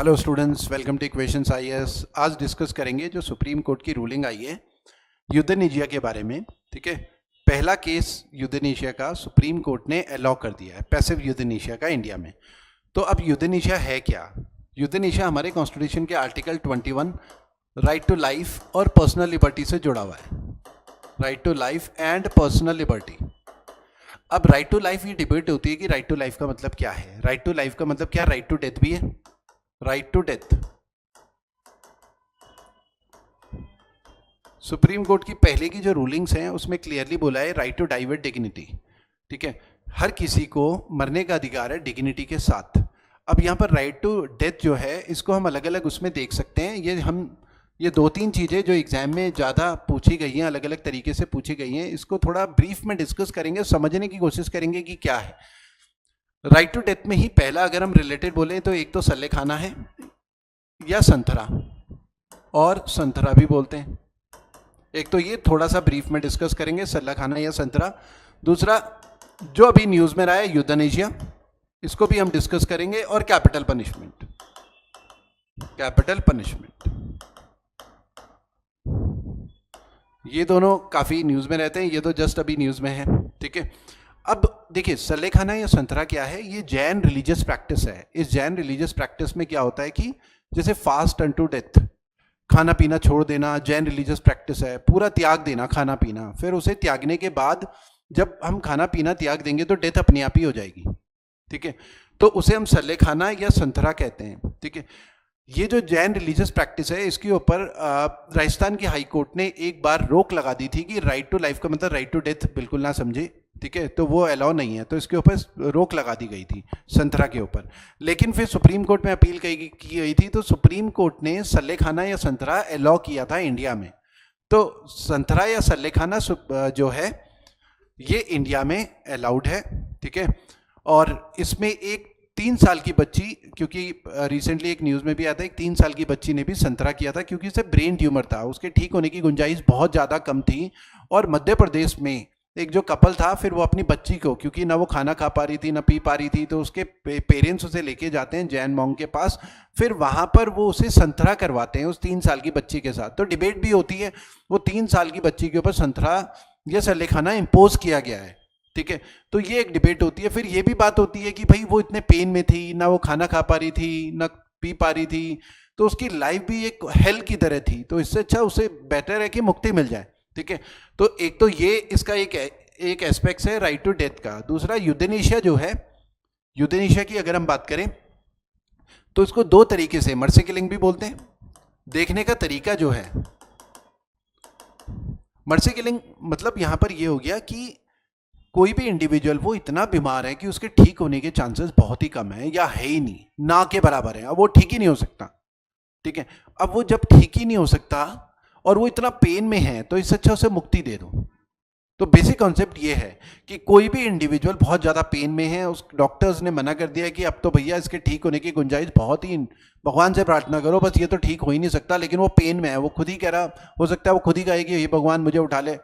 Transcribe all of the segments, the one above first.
Hello students, welcome two equations IAS. आज discuss करेंगे जो सुप्रीम कोर्ट की रूलिंग आई है यूथनेशिया के बारे में। ठीक है, पहला केस यूथनेशिया का सुप्रीम कोर्ट ने अलाउ कर दिया है, पैसिव यूथनेशिया का इंडिया में। तो अब यूथनेशिया है क्या? यूथनेशिया हमारे कॉन्स्टिट्यूशन के आर्टिकल 21 राइट टू लाइफ और पर्सनल लिबर्टी से जुड़ा हुआ है। Right to life and personal liberty. अब राइट टू लाइफ ये डिबेट होती है कि राइट टू लाइफ का मतलब क्या है। राइट टू लाइफ का मतलब क्या? राइट टू डेथ भी है। Right to death, supreme court की पहले की जो रूलिंग्स हैं उसमें क्लियरली बोला है right to die with dignity. ठीक है, हर किसी को मरने का अधिकार है डिग्निटी के साथ। अब यहाँ पर राइट टू डेथ जो है इसको हम अलग अलग उसमें देख सकते हैं। ये दो तीन चीज़ें जो एग्जाम में ज़्यादा पूछी गई हैं, अलग अलग तरीके से पूछी गई हैं, इसको थोड़ा ब्रीफ में डिस्कस करेंगे, समझने की कोशिश करेंगे कि क्या है। राइट टू डेथ में ही पहला अगर हम रिलेटेड बोले तो एक तो सल्ले खाना है या संतरा, और संतरा भी बोलते हैं। एक तो ये थोड़ा सा ब्रीफ में डिस्कस करेंगे, सल्ला खाना या संतरा। दूसरा जो अभी न्यूज़ में रहा है यूथनेशिया, इसको भी हम डिस्कस करेंगे। और कैपिटल पनिशमेंट, कैपिटल पनिशमेंट, ये दोनों काफ़ी न्यूज़ में रहते हैं, ये तो जस्ट अभी न्यूज़ में है। ठीक है, अब देखिए सल्ले खाना या संतरा क्या है। ये जैन रिलीजियस प्रैक्टिस है। इस जैन रिलीजियस प्रैक्टिस में क्या होता है कि जैसे फास्ट अनटू डेथ, खाना पीना छोड़ देना जैन रिलीजियस प्रैक्टिस है, पूरा त्याग देना खाना पीना। फिर उसे त्यागने के बाद जब हम खाना पीना त्याग देंगे तो डेथ अपने आप ही हो जाएगी। ठीक है, तो उसे हम सल्ले खाना या संतरा कहते हैं। ठीक है, ये जो जैन रिलीजियस प्रैक्टिस है इसके ऊपर राजस्थान की हाई कोर्ट ने एक बार रोक लगा दी थी कि राइट टू लाइफ का मतलब राइट टू डेथ बिल्कुल ना समझे। ठीक है, तो वो अलाउ नहीं है, तो इसके ऊपर रोक लगा दी गई थी संतरा के ऊपर। लेकिन फिर सुप्रीम कोर्ट में अपील की गई थी, तो सुप्रीम कोर्ट ने सल्ले खाना या संतरा अलाउ किया था इंडिया में। तो संतरा या सल्ले खाना जो है ये इंडिया में अलाउड है। ठीक है, और इसमें एक 3 साल की बच्ची, क्योंकि रिसेंटली एक न्यूज़ में भी आता है, एक 3 साल की बच्ची ने भी संतरा किया था क्योंकि उसे ब्रेन ट्यूमर था, उसके ठीक होने की गुंजाइश बहुत ज़्यादा कम थी। और मध्य प्रदेश में एक जो कपल था, फिर वो अपनी बच्ची को, क्योंकि ना वो खाना खा पा रही थी ना पी पा रही थी, तो उसके पेरेंट्स उसे लेके जाते हैं जैन मॉन्क के पास। फिर वहाँ पर वो उसे संतरा करवाते हैं उस 3 साल की बच्ची के साथ। तो डिबेट भी होती है, वो 3 साल की बच्ची के ऊपर संतरा या सल्ले खाना इम्पोज किया गया है। ठीक है, तो ये एक डिबेट होती है। फिर ये भी बात होती है कि भाई वो इतने पेन में थी, ना वो खाना खा पा रही थी ना पी पा रही थी, तो उसकी लाइफ भी एक हेल की तरह थी, तो इससे अच्छा उसे बेटर है कि मुक्ति मिल जाए। ठीक है, तो एक तो ये इसका एक एस्पेक्ट है राइट टू डेथ का। दूसरा यूथनेशिया जो है, यूथनेशिया की अगर हम बात करें तो इसको 2 तरीके से, मर्सी किलिंग भी बोलते हैं। देखने का तरीका जो है, मर्सी किलिंग मतलब यहां पर ये हो गया कि कोई भी इंडिविजुअल वो इतना बीमार है कि उसके ठीक होने के चांसेस बहुत ही कम है या है ही नहीं, ना के बराबर है, अब वो ठीक ही नहीं हो सकता। ठीक है, अब वो जब ठीक ही नहीं हो सकता और वो इतना पेन में है, तो इससे अच्छा उसे मुक्ति दे दो। तो बेसिक कॉन्सेप्ट ये है कि कोई भी इंडिविजुअल बहुत ज़्यादा पेन में है, उस डॉक्टर्स ने मना कर दिया है कि अब तो भैया इसके ठीक होने की गुंजाइश बहुत ही, भगवान से प्रार्थना करो बस, ये तो ठीक हो ही नहीं सकता, लेकिन वो पेन में है, वो खुद ही कह रहा, हो सकता है वो खुद ही कहे कि ये भगवान मुझे उठा ले,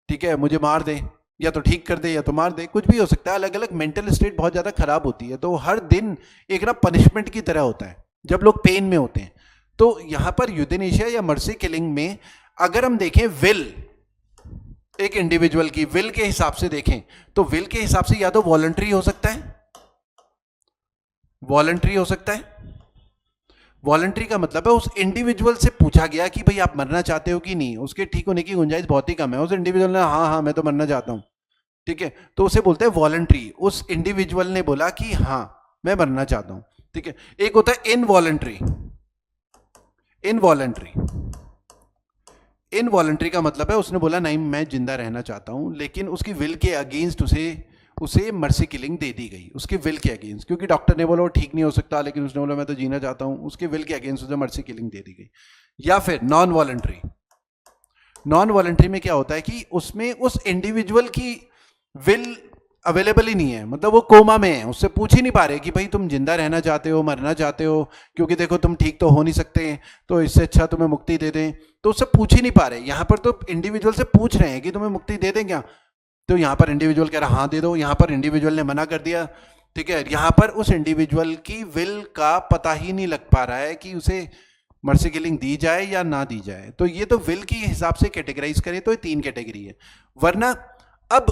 ठीक है, मुझे मार दे, या तो ठीक कर दे या तो मार दे, कुछ भी हो सकता है। अलग अलग मेंटल स्टेट बहुत ज़्यादा खराब होती है, तो हर दिन एक ना पनिशमेंट की तरह होता है जब लोग पेन में होते हैं। तो यहाँ पर यूथनेशिया या मर्सी किलिंग में अगर हम देखें विल, एक इंडिविजुअल की विल के हिसाब से देखें, तो विल के हिसाब से या तो वॉलंटरी हो सकता है, वॉलंटरी हो सकता है। वॉलंटरी का मतलब है उस इंडिविजुअल से पूछा गया कि भाई आप मरना चाहते हो कि नहीं, उसके ठीक होने की गुंजाइश बहुत ही कम है, उस इंडिविजुअल ने हाँ हाँ मैं तो मरना चाहता हूं। ठीक है, तो उसे बोलते हैं वॉलंटरी। उस इंडिविजुअल ने बोला कि हाँ मैं मरना चाहता हूं। ठीक है, एक होता है इनवॉलंटरी। इनवॉलंटरी, इनवॉलंटरी का मतलब है उसने बोला नहीं मैं जिंदा रहना चाहता हूं, लेकिन उसकी विल के अगेंस्ट उसे मर्सी किलिंग दे दी गई, उसके विल के अगेंस्ट, क्योंकि डॉक्टर ने बोला वो ठीक नहीं हो सकता, लेकिन उसने बोला मैं तो जीना चाहता हूं, उसके विल के अगेंस्ट उसे मर्सी किलिंग दे दी गई। या फिर नॉन वॉलंटरी। नॉन वॉलंटरी में क्या होता है कि उसमें उस इंडिविजुअल की विल अवेलेबल ही नहीं है, मतलब वो कोमा में है, उससे पूछ ही नहीं पा रहे कि भाई तुम जिंदा रहना चाहते हो मरना चाहते हो, क्योंकि देखो तुम ठीक तो हो नहीं सकते, तो इससे अच्छा तुम्हें मुक्ति दे दें, तो उससे पूछ ही नहीं पा रहे। यहाँ पर तो इंडिविजुअल से पूछ रहे हैं कि तुम्हें मुक्ति दे दें क्या, तो यहाँ पर इंडिविजुअल कह रहा हाँ दे दो, यहाँ पर इंडिविजुअल ने मना कर दिया, ठीक है, यहाँ पर उस इंडिविजुअल की विल का पता ही नहीं लग पा रहा है कि उसे मर्सी किलिंग दी जाए या ना दी जाए। तो ये तो विल के हिसाब से कैटेगराइज करें तो ये 3 कैटेगरी है। वरना अब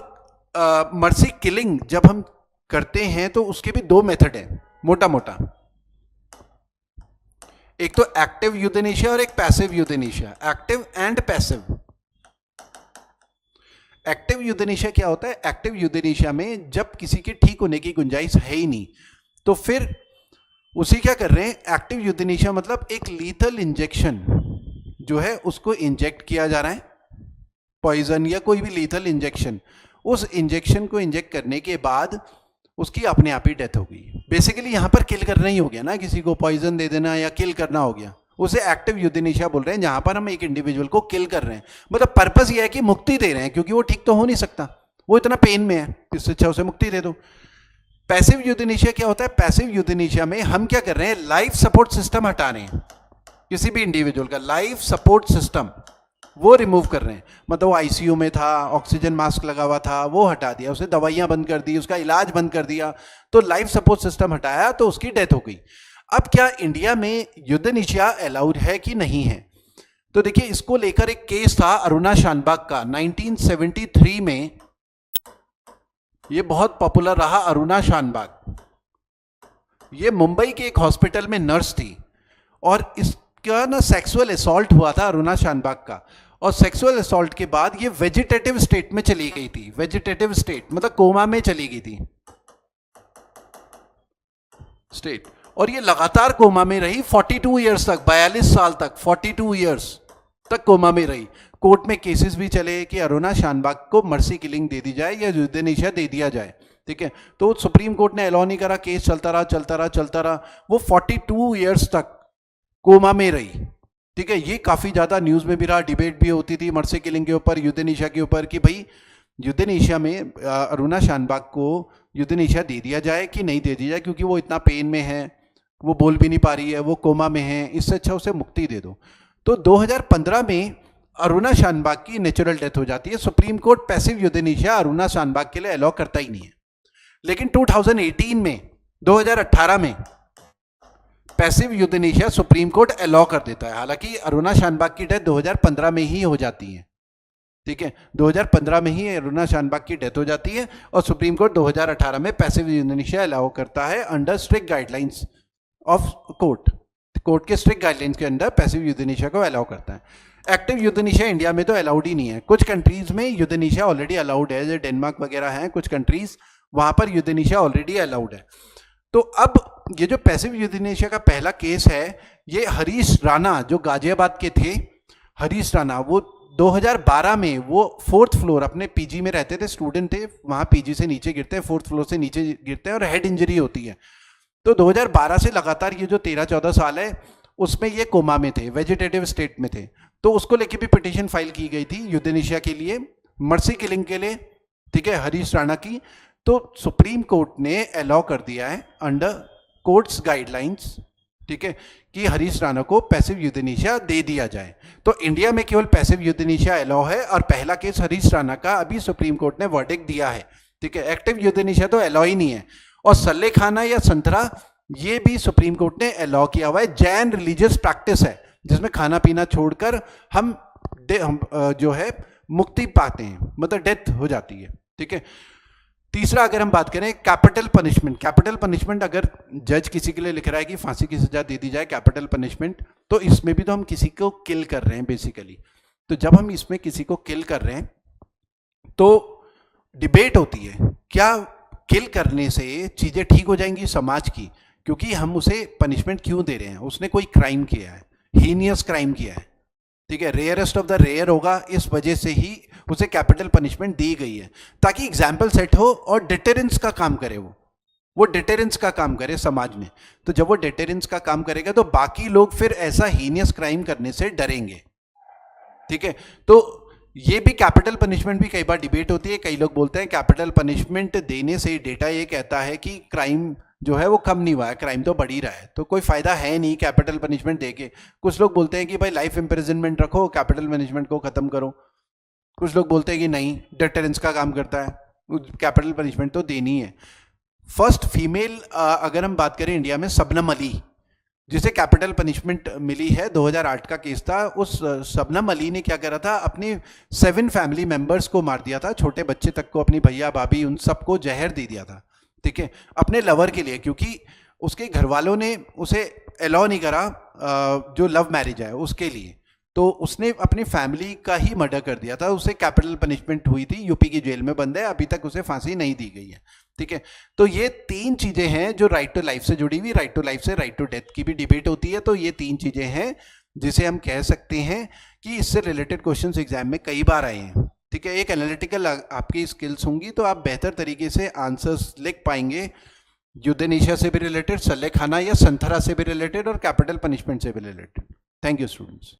मर्सी किलिंग जब हम करते हैं तो उसके भी 2 मेथड है मोटा मोटा, एक तो एक्टिव यूथेनेशिया और एक passive euthanasia, active and passive. Active euthanasia क्या होता है? एक्टिव यूथेनेशिया में जब किसी के ठीक होने की गुंजाइश है ही नहीं तो फिर उसी क्या कर रहे हैं, एक्टिव यूथेनेशिया मतलब एक लीथल इंजेक्शन जो है उसको इंजेक्ट किया जा रहा है, पॉइजन या कोई भी लीथल इंजेक्शन, उस इंजेक्शन को इंजेक्ट करने के बाद उसकी अपने आप ही डेथ हो गई। बेसिकली यहां पर किल करना ही हो गया ना, किसी को पॉइजन दे देना या किल करना हो गया, उसे एक्टिव यूथेनेशिया बोल रहे हैं, जहां पर हम एक इंडिविजुअल को किल कर रहे हैं। मतलब पर्पस यह है कि मुक्ति दे रहे हैं, क्योंकि वो ठीक तो हो नहीं सकता, वो इतना पेन में है, इससे अच्छा उसे मुक्ति दे दो। पैसिव यूथेनेशिया क्या होता है? पैसिव यूथेनेशिया में हम क्या कर रहे हैं, लाइफ सपोर्ट सिस्टम हटा रहे हैं, किसी भी इंडिविजुअल का लाइफ सपोर्ट सिस्टम वो रिमूव कर रहे हैं। मतलब वो आईसीयू में था, ऑक्सीजन मास्क लगा हुआ था, वो हटा दिया, उसे दवाइयां बंद कर दी, उसका इलाज बंद कर दिया, तो लाइफ सपोर्ट सिस्टम हटाया तो उसकी डेथ हो गई। अब क्या इंडिया में यूथेनेशिया अलाउड है कि नहीं है? तो देखिए, इसको लेकर एक केस था अरुणा शानबाग का 1973 में, ये बहुत पॉपुलर रहा। अरुणा शानबाग ये मुंबई के एक हॉस्पिटल में नर्स थी और इसका ना सेक्सुअल असॉल्ट हुआ था अरुणा शानबाग का, और सेक्सुअल असॉल्ट के बाद ये वेजिटेटिव स्टेट में चली गई थी। वेजिटेटिव स्टेट मतलब कोमा में चली गई थी स्टेट, और ये लगातार कोमा में रही 42 इयर्स तक, 42 साल तक, 42 इयर्स तक कोमा में रही। कोर्ट में केसेस भी चले कि अरुणा शानबाग को मर्सी किलिंग दे दी जाए या यूथेनेशिया दे दिया जाए, ठीक है। तो सुप्रीम कोर्ट ने अलाउ नहीं करा, केस चलता रहा चलता रहा चलता रहा, वो 42 इयर्स तक कोमा में रही, ठीक है। ये काफी ज्यादा न्यूज में भी रहा, डिबेट भी होती थी मर्सी किलिंग के ऊपर, यूथेनेशिया के ऊपर, कि भाई यूथेनेशिया में अरुणा शानबाग को यूथेनेशिया दे दिया जाए कि नहीं दे दिया जाए, क्योंकि वो इतना पेन में है, वो बोल भी नहीं पा रही है, वो कोमा में है, इससे अच्छा उसे मुक्ति दे दो। तो 2015 में अरुणा शानबाग की नेचुरल डेथ हो जाती है। Supreme court passive euthanasia Aruna Shanbaug के लिए अलाउ करता ही नहीं है। लेकिन 2018 में 2018 में passive euthanasia supreme court allow कर देता है। हालांकि अरुणा शानबाग की डेथ 2015 में ही हो जाती है, ठीक है, 2015 में ही अरुणा शानबाग की डेथ हो जाती है, और सुप्रीम कोर्ट 2018 में पैसिव यूथेनेशिया अलाउ करता है under strict guidelines of court. Court के स्ट्रिक्ट गाइडलाइंस के अंदर पैसिव यूथेनेशिया को अलाउ करता है। एक्टिव यूथेनेशिया इंडिया में तो अलाउड ही नहीं है। कुछ कंट्रीज में यूथेनेशिया ऑलरेडी अलाउड है, जैसे डेनमार्क वगैरह हैं कुछ कंट्रीज, वहां पर यूथेनेशिया ऑलरेडी अलाउड है। तो अब ये जो पैसिव यूथेनेशिया का पहला केस है, ये हरीश राणा जो गाजियाबाद के थे, हरीश राणा, वो 2012 में वो 4th फ्लोर अपने पीजी में रहते थे, स्टूडेंट थे, वहां पीजी से नीचे गिरते हैं, 4th फ्लोर से नीचे गिरते हैं और हेड इंजरी होती है। तो 2012 से लगातार ये जो 13-14 साल है उसमें ये कोमा में थे, वेजिटेटिव स्टेट में थे। तो उसको लेके भी पिटीशन फाइल की गई थी यूथेनेशिया के लिए, मर्सी किलिंग के लिए, ठीक है, हरीश राणा की। तो सुप्रीम कोर्ट ने अलाउ कर दिया है अंडर कोर्ट्स गाइडलाइंस, ठीक है, कि हरीश राणा को पैसिव यूथेनेशिया दे दिया जाए। तो इंडिया में केवल पैसिव यूथेनेशिया अलाउ है, और पहला केस हरीश राणा का अभी सुप्रीम कोर्ट ने वर्डिक्ट दिया है, ठीक है। एक्टिव यूथेनेशिया तो अलाउ ही नहीं है। और सल्ले खाना या संतरा, ये भी सुप्रीम कोर्ट ने अलाउ किया हुआ है। जैन रिलीजियस प्रैक्टिस है जिसमें खाना पीना छोड़कर हम जो है मुक्ति पाते हैं, मतलब डेथ हो जाती है, ठीक है। तीसरा अगर हम बात करें कैपिटल पनिशमेंट, कैपिटल पनिशमेंट अगर जज किसी के लिए लिख रहा है कि फांसी की सजा दे दी जाए, कैपिटल पनिशमेंट, तो इसमें भी तो हम किसी को किल कर रहे हैं बेसिकली। तो जब हम इसमें किसी को किल कर रहे हैं तो डिबेट होती है, क्या किल करने से चीजें ठीक हो जाएंगी समाज की, क्योंकि हम उसे पनिशमेंट क्यों दे रहे हैं, उसने कोई क्राइम किया है, हीनियस क्राइम किया है, ठीक है, रेयरेस्ट ऑफ द रेयर होगा, इस वजह से ही उसे कैपिटल पनिशमेंट दी गई है, ताकि एग्जाम्पल सेट हो और डिटेरेंस का काम करे, वो डिटेरेंस का काम करे समाज में। तो जब वो डिटेरेंस का काम करेगा तो बाकी लोग फिर ऐसा हीनियस क्राइम करने से डरेंगे, ठीक है। तो ये भी कैपिटल पनिशमेंट भी कई बार डिबेट होती है। कई लोग बोलते हैं कैपिटल पनिशमेंट देने से डेटा ये कहता है कि क्राइम जो है वो कम नहीं हुआ है, क्राइम तो बढ़ ही रहा है, तो कोई फायदा है नहीं कैपिटल पनिशमेंट देके। कुछ लोग बोलते हैं कि भाई लाइफ इंप्रिजनमेंट रखो, कैपिटल पनिशमेंट को खत्म करो। कुछ लोग बोलते हैं कि नहीं, डिटेरेंस का काम करता है, कैपिटल पनिशमेंट तो देनी है। फर्स्ट फीमेल अगर हम बात करें इंडिया में, शबनम अली, जिसे कैपिटल पनिशमेंट मिली है, 2008 का केस था। उस शबनम अली ने क्या करा था, अपनी 7 फैमिली मेंबर्स को मार दिया था, छोटे बच्चे तक को, अपनी भैया भाभी उन सबको जहर दे दिया था, ठीक है, अपने लवर के लिए, क्योंकि उसके घर वालों ने उसे अलाउ नहीं करा जो लव मैरिज है उसके लिए, तो उसने अपनी फैमिली का ही मर्डर कर दिया था। उसे कैपिटल पनिशमेंट हुई थी, यूपी की जेल में बंद है, अभी तक उसे फांसी नहीं दी गई है, ठीक है। तो ये 3 चीजें हैं जो राइट टू लाइफ से जुड़ी हुई। राइट टू लाइफ से राइट टू डेथ की भी डिबेट होती है, तो ये 3 चीजें हैं जिसे हम कह सकते हैं कि इससे रिलेटेड क्वेश्चंस एग्जाम में कई बार आए हैं, ठीक है। एक एनालिटिकल आपकी स्किल्स होंगी तो आप बेहतर तरीके से आंसर्स लिख पाएंगे, यूथनेशिया से भी रिलेटेड, सल्ले खाना या संथरा से भी रिलेटेड और कैपिटल पनिशमेंट से भी रिलेटेड। Thank you students.